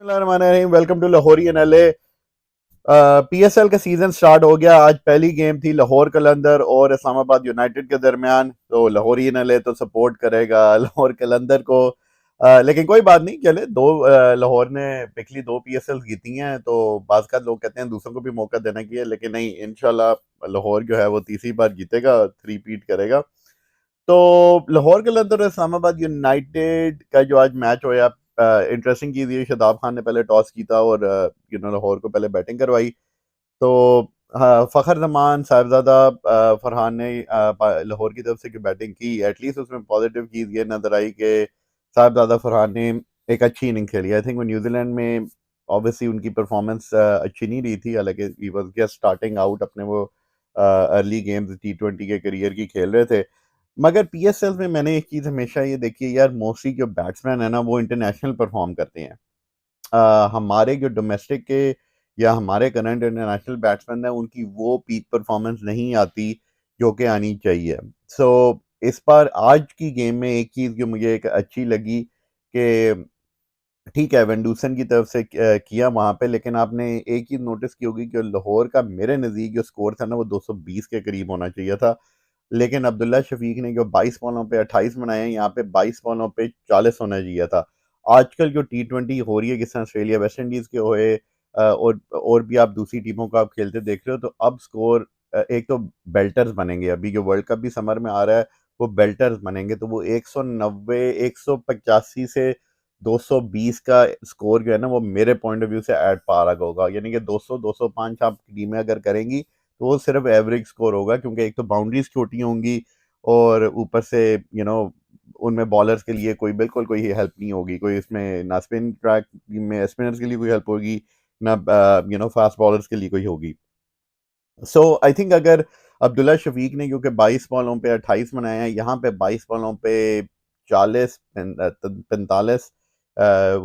Welcome to Lahori NLA. PSL का season start हो गया। आज पहली गेम थी लाहौर कलंदर और इस्लामाबाद यूनाइटेड के दरमियान। तो लाहौरी एनएलए तो सपोर्ट करेगा लाहौर कलंदर को। लेकिन कोई बात नहीं, चले दो। लाहौर ने पिछली दो पीएसएल जीती हैं, तो बाज़ का लोग कहते हैं दूसरों को भी मौका देना चाहिए, लेकिन नहीं, इंशाल्लाह लाहौर जो है वो तीसरी बार जीतेगा, थ्री पीट करेगा। तो लाहौर कलंदर और इस्लामाबाद यूनाइटेड का जो आज मैच होया, इंटरेस्टिंग चीज़ ये, शादाब खान ने पहले टॉस जीता और लाहौर को पहले बैटिंग करवाई। तो हाँ, फ़खर जमान साहिबजादा फरहान ने लाहौर की तरफ से जो बैटिंग की, एटलीस्ट उसमें पॉजिटिव चीज़ ये नज़र आई कि साहिबजादा फरहान ने एक अच्छी इनिंग खेली। आई थिंक वो न्यूजीलैंड में ऑब्वियसली उनकी परफॉर्मेंस अच्छी नहीं रही थी, हालांकि he was just starting out, अपने वो अर्ली गेम्स T20 के करियर की खेल रहे थे। मगर पीएसएल में मैंने एक चीज़ हमेशा ये देखी है यार, मोस्टली जो बैट्समैन है ना वो इंटरनेशनल परफॉर्म करते हैं। हमारे जो डोमेस्टिक के या हमारे करंट इंटरनेशनल बैट्समैन हैं, उनकी वो पीक परफॉर्मेंस नहीं आती जो कि आनी चाहिए। सो इस बार आज की गेम में एक चीज़ जो मुझे एक अच्छी लगी कि ठीक है, वेंडूसन की तरफ से किया वहाँ पे, लेकिन आपने एक चीज़ नोटिस की होगी कि लाहौर का मेरे नज़दीक जो स्कोर था ना वो 220 के करीब होना चाहिए था। लेकिन अब्दुल्ला शफीक ने जो 22 बॉलों पे 28 बनाए हैं, यहाँ पे 22 बॉलों पे 40 होना चाहिए था। आजकल जो T20 हो रही है, जिस तरह ऑस्ट्रेलिया वेस्ट इंडीज़ के हुए और भी आप दूसरी टीमों को आप खेलते देख रहे हो, तो अब स्कोर एक तो बेल्टर्स बनेंगे। अभी जो वर्ल्ड कप भी समर में आ रहा है वो बेल्टर्स बनेंगे, तो वो 190 185 से 220 का स्कोर जो है ना वो मेरे पॉइंट ऑफ व्यू से एट पार होगा। यानी कि 200 205 आप टीमें अगर करेंगी तो वो सिर्फ एवरेज स्कोर होगा, क्योंकि एक तो बाउंड्रीज छोटी होंगी और ऊपर से उनमें बॉलर्स के लिए कोई बिल्कुल कोई हेल्प नहीं होगी। कोई इसमें ना स्पिन ट्रैक में स्पिनर्स के लिए कोई हेल्प होगी, ना फास्ट बॉलर्स के लिए कोई होगी। सो आई थिंक अगर अब्दुल्ला शफीक ने, क्योंकि 22 बॉलों पे 28 बनाए हैं, यहाँ पे 22 बॉलों पे 40 45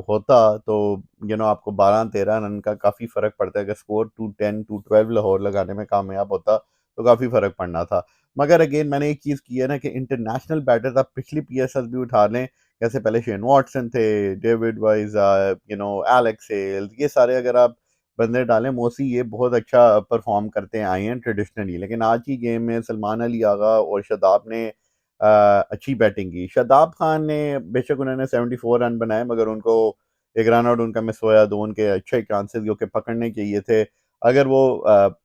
होता, तो आपको 12-13 रन का काफ़ी फ़र्क पड़ता है। अगर स्कोर 210 212 लाहौर लगाने में कामयाब होता तो काफ़ी फ़र्क पड़ना था। मगर अगेन मैंने एक चीज़ की है ना कि इंटरनेशनल बैटर्स आप पिछली पीएसएल भी उठा लें, जैसे पहले शेन वॉटसन थे, डेविड वाइज, एलेक्स हेल्स, ये सारे अगर आप बंदे डालें, मोस्टली ये बहुत अच्छा परफॉर्म करते आए हैं ट्रेडिशनली। लेकिन आज की गेम में सलमान अली आगा और शादाब ने अच्छी बैटिंग की। शादाब खान ने बेशक उन्होंने 74 रन बनाए, मगर उनको एक रन आउट उनका मिस होया, दो उनके अच्छे चांसेस जो कि पकड़ने चाहिए थे। अगर वो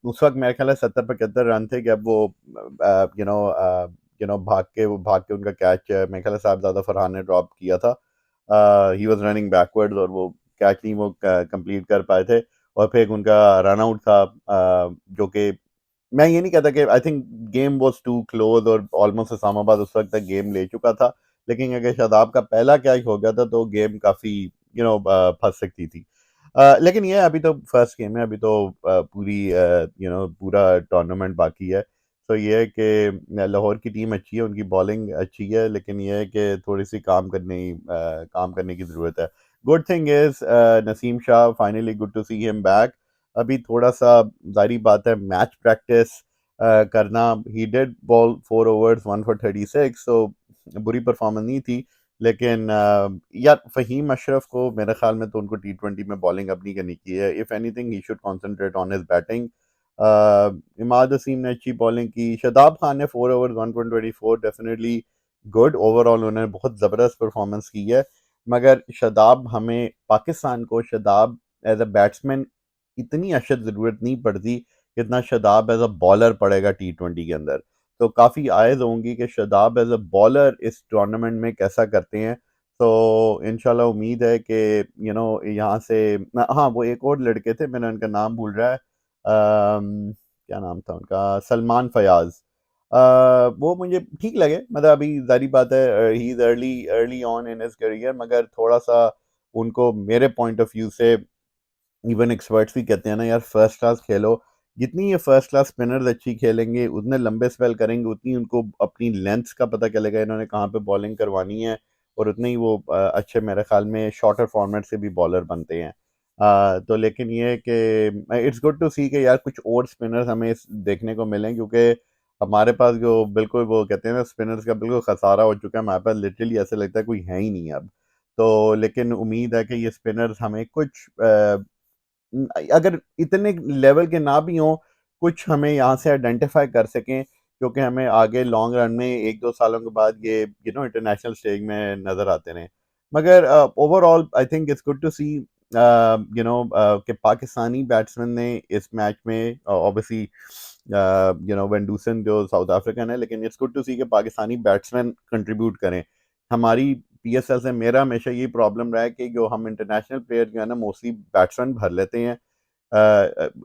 उस वक्त मेरे ख्याल है 70-75 रन थे कि अब वो भाग के उनका कैच मेरे ख्याल है साहबजादा फरहान ने ड्रॉप किया था। ही वाज रनिंग बैकवर्ड्स और वो कैच नहीं वो कंप्लीट कर पाए थे, और फिर उनका रन आउट था। जो कि मैं ये नहीं कहता कि I think game was too close और ऑलमोस्ट इस्लामाबाद उस वक्त तक गेम ले चुका था, लेकिन अगर शादाब का पहला कैच हो गया था तो गेम काफ़ी फंस सकती थी। लेकिन ये अभी तो फर्स्ट गेम है, अभी तो पूरा टूर्नामेंट बाकी है। तो ये है कि लाहौर की टीम अच्छी है, उनकी बॉलिंग अच्छी है, लेकिन ये है कि थोड़ी सी काम करने की ज़रूरत है। Good thing is Naseem Shah, finally good to see him back. अभी थोड़ा सा जारी बात है, मैच प्रैक्टिस करना। He did bowl 4 overs 1 for 36, तो बुरी परफॉर्मेंस नहीं थी। लेकिन यार फ़हीम अशरफ को मेरे ख्याल में तो उनको T20 में बॉलिंग अपनी करनी की है। If anything he should concentrate on his batting. Imad Wasim ने अच्छी बॉलिंग की। शादाब खान ने 4 overs 1 for 24 definitely good. Overall उन्होंने बहुत ज़बरदस्त परफॉर्मेंस की है। मगर शादाब, हमें पाकिस्तान को शादाब एज अ बैट्समैन इतनी अशद ज़रूरत नहीं पड़ती जितना शादाब एज अ बॉलर पड़ेगा T20 के अंदर। तो काफ़ी आयज़ होंगी कि शादाब एज अ बॉलर इस टूर्नामेंट में कैसा करते हैं। तो इंशाल्लाह उम्मीद है कि यहाँ से हाँ, वो एक और लड़के थे, मैंने उनका नाम भूल रहा है। क्या नाम था उनका, सलमान फयाज। वो मुझे ठीक लगे, मतलब अभी जारी बात है he is early early on in his career, मगर थोड़ा सा उनको मेरे पॉइंट ऑफ व्यू से, इवन एक्सपर्ट्स भी कहते हैं ना यार, फर्स्ट क्लास खेलो। जितनी ये फर्स्ट क्लास स्पिनर्स अच्छी खेलेंगे, उतने लंबे स्पेल करेंगे, उतनी उनको अपनी लेंथ्स का पता चलेगा इन्होंने कहाँ पे बॉलिंग करवानी है, और उतने ही वो अच्छे, मेरे ख्याल में शॉर्टर फॉर्मेट से भी बॉलर बनते हैं। तो लेकिन ये है कि इट्स गुड टू सी कि यार कुछ और स्पिनर्स हमें देखने को मिलें, क्योंकि हमारे पास जो बिल्कुल वो कहते हैं ना, स्पिनर्स का बिल्कुल खसारा हो चुका है हमारे पास, लिटरली ऐसे लगता है कोई है ही नहीं अब। तो लेकिन उम्मीद है कि ये स्पिनर्स हमें कुछ अगर इतने लेवल के ना भी हों, कुछ हमें यहाँ से आइडेंटिफाई कर सकें, क्योंकि हमें आगे लॉन्ग रन में 1-2 सालों के बाद ये इंटरनेशनल स्टेज में नज़र आते रहें। मगर overall I think it's good to see कि पाकिस्तानी बैट्समैन ने इस मैच में ऑब्वियसली वेंडूसन जो साउथ अफ्रीकन है, लेकिन इट्स गुड टू सी कि पाकिस्तानी बैट्समैन कंट्रीब्यूट करें। हमारी पीएसएल से मेरा हमेशा ये प्रॉब्लम रहा है कि जो हम इंटरनेशनल प्लेयर जो है ना मोस्टली बैट्समैन भर लेते हैं,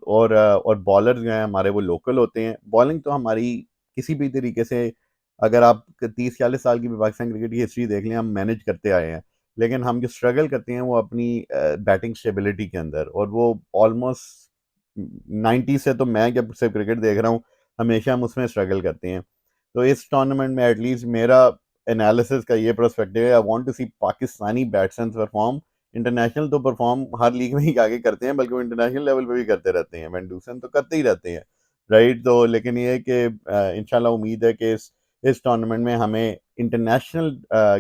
और बॉलर जो हैं हमारे वो लोकल होते हैं। बॉलिंग तो हमारी किसी भी तरीके से, अगर आप 30-40 साल की भी पाकिस्तान क्रिकेट की हिस्ट्री देख लें, हम मैनेज करते आए हैं। लेकिन हम जो स्ट्रगल करते हैं वो अपनी बैटिंग स्टेबिलिटी के अंदर, और वो ऑलमोस्ट 90 से, तो मैं जब से क्रिकेट देख रहा हूँ हमेशा हम उसमें स्ट्रगल करते हैं। तो इस टूर्नामेंट में एटलीस्ट मेरा एनालिसिस का ये पर्सपेक्टिव है, I want to see Pakistani batsman perform. International तो परफॉर्म हर लीग में ही आगे करते हैं, बल्कि वो इंटरनेशनल लेवल पे भी करते रहते हैं, वेंडूसन तो करते ही रहते हैं, राइट। तो लेकिन ये है कि इंशाल्लाह उम्मीद है कि इस टूर्नामेंट में हमें इंटरनेशनल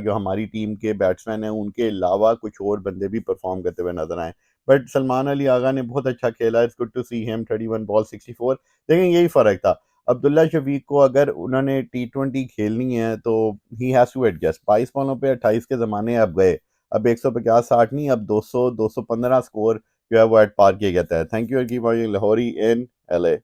जो हमारी टीम के बैट्समैन हैं उनके अलावा कुछ और बंदे भी परफॉर्म करते हुए नजर आए। बट सलमान अली आगा ने बहुत अच्छा खेला, it's good to see him, 31 ball 64। लेकिन यही फ़र्क था, अब्दुल्ला शफीक को अगर उन्होंने टी20 खेलनी है तो ही हैज़ टू एडजस्ट। 22 बॉलों पे 28 के ज़माने अब गए। अब 150-60 नहीं, अब 200-215 स्कोर जो है वो एट पार किया जाता है। Thank you for Lahori in LA।